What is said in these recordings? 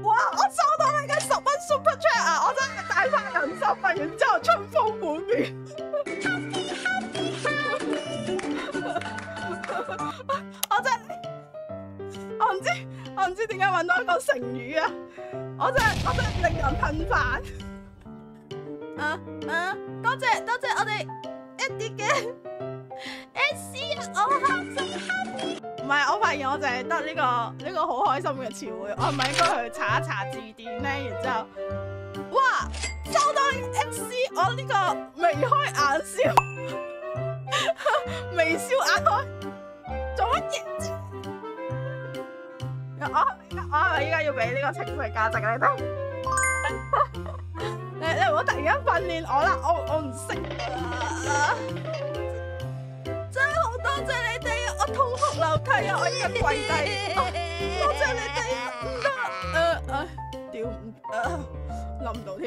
哇！我收到你嘅10蚊 Super Chat 啊！我真係大快人心啊！然之後春風滿面。我唔知點解揾到一個成語啊！我真係令人噴飯。多謝我哋 Eddie 嘅 SC 啊！我開心。唔係，我發現我淨係得呢個好開心嘅詞彙，我係咪應該去查一查字典咧？然之後，哇！收到 SC， 我呢個眉開眼笑，微笑眼開，做乜嘢啫？我係咪依家要俾呢個情緒價值你睇？你唔好突然間訓練我啦，我唔識啊！真係好多謝你哋啊！我痛哭流涕啊！我依家跪低，多謝你哋啊！唔得，屌諗唔到添。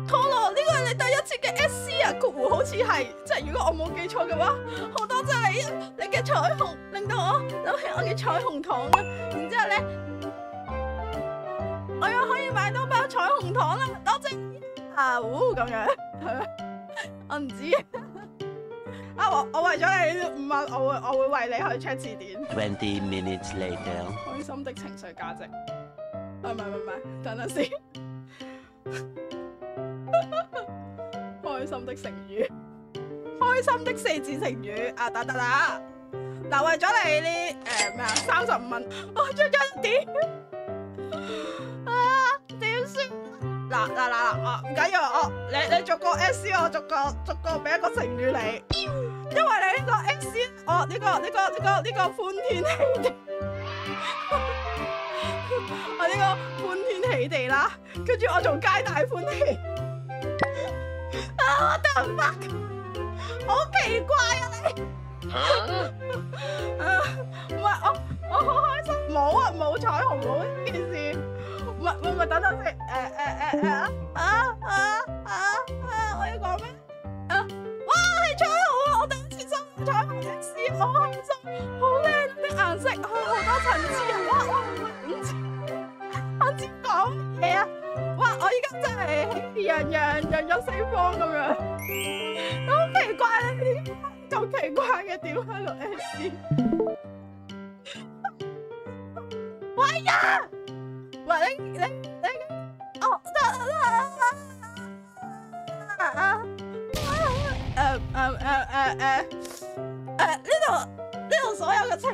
托羅呢個係你第一次嘅 SC 啊，括弧好似係，即係如果我冇記錯嘅話，好多謝你啊！你嘅彩虹令到我諗起我嘅彩虹糖啊！然之後咧，我又可以買到包彩虹糖啦，多謝啊！咁樣，我唔知啊！我為咗你5蚊，我會為你去 check 字典。20 minutes later， 開心的情緒價值，唔係，等等先。開心的成語，開心的4字成語啊！得，嗱，為咗你呢咩啊35蚊，我出咗點啊？點算？嗱，唔緊要，你逐個 SC， 我逐個俾一個成語你，因為你呢個 SC， 我呢個歡天喜地，我呢個歡天喜地啦，跟住我仲皆大歡喜。我得唔得？好奇怪啊你！唔係我好開心，冇彩虹冇呢件事，唔係等等先，我要講咩？哇係彩虹啊！我第一次收到彩虹嘅絲，我好開心，好靚啲顏色，好多層次啊！哇我唔知講嘢啊！哇！我依家真係喜洋洋四方咁樣，好奇怪咧！咁奇怪嘅點喺度 SC？ 喂呀！喂你哦得呢度所有嘅情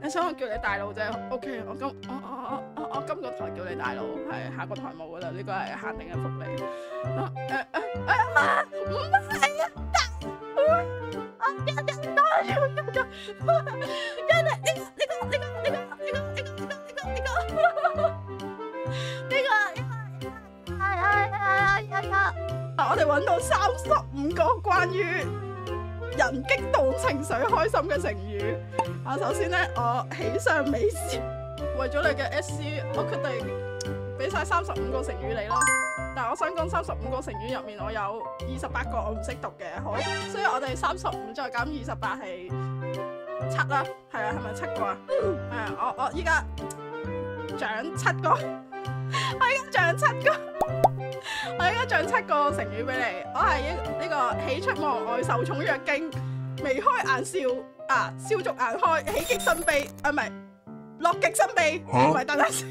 你想我叫你大佬啫 ，OK， 我今個台叫你大佬，係下個台冇噶啦，呢個係限定嘅福利。唔係啊，我哋揾到35個關於人激動情緒開心嘅成語。首先咧，我喜上眉梢，為咗你嘅 SC， 我決定俾晒35個成語你啦。但係我想講35個成語入面，我有28個我唔識讀嘅，好，所以我哋35再減28係7啦，係啊，係咪7個啊？我依家獎7個，我依家獎7個。我而家獎7個成語俾你，我係呢個喜出望外、受寵若驚、眉開眼笑啊、笑逐顏開、喜極生悲啊，唔係樂極生悲，唔係等等先，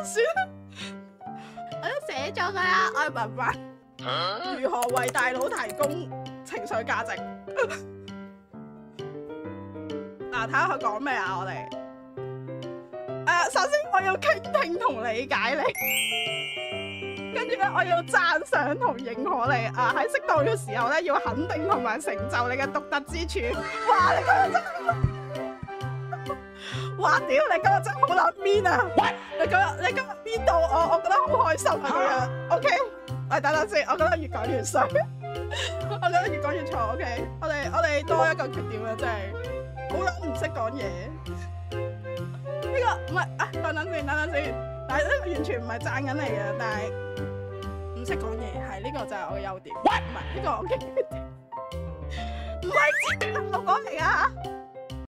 算啦，我都寫咗佢啦，我明白如何為大佬提供情緒價值。嗱，睇下佢講咩啊，我哋。首先我要傾聽同理解你，跟住咧我要讚賞同認可你啊！喺適當嘅時候咧，要肯定同埋成就你嘅獨特之處。哇！你今日真係，哇屌！你今日真係好撚 mean 啊！你今日 mean 到我覺得好開心啊！咁樣 OK， 等等先，我覺得越講越衰，我覺得越講越錯。OK， 我哋多一個缺點啊，真係好撚唔識講嘢。呢個唔係啊，等等先，但係呢個完全唔係讚緊你嘅，但係唔識講嘢，係呢個就係我嘅優點，唔係呢個我嘅缺點。唔係